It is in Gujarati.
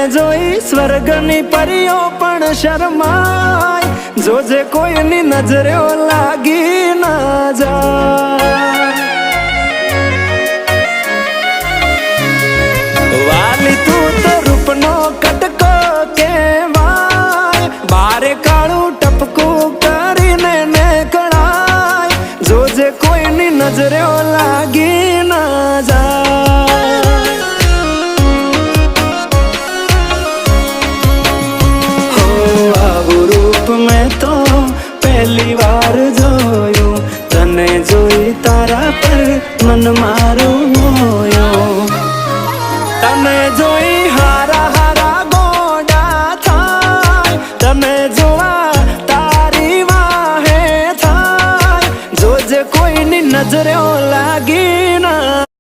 જોઈ સ્વર્ગની પરીઓ પણ શરમાય, જોજે કોઈની નજરે લાગી ના જાય. વાલી તું તો રૂપનો કટકો કહેવાય, બારે કાળું ટપકું કરીને નીકળાય, જોજે કોઈની નજરે લાગી ના જાય. હો આવું રૂપ મેં તો પહેલી વાર જોયું, તને જોઈ તારા પર મન મારું મોયો, તને જોઈ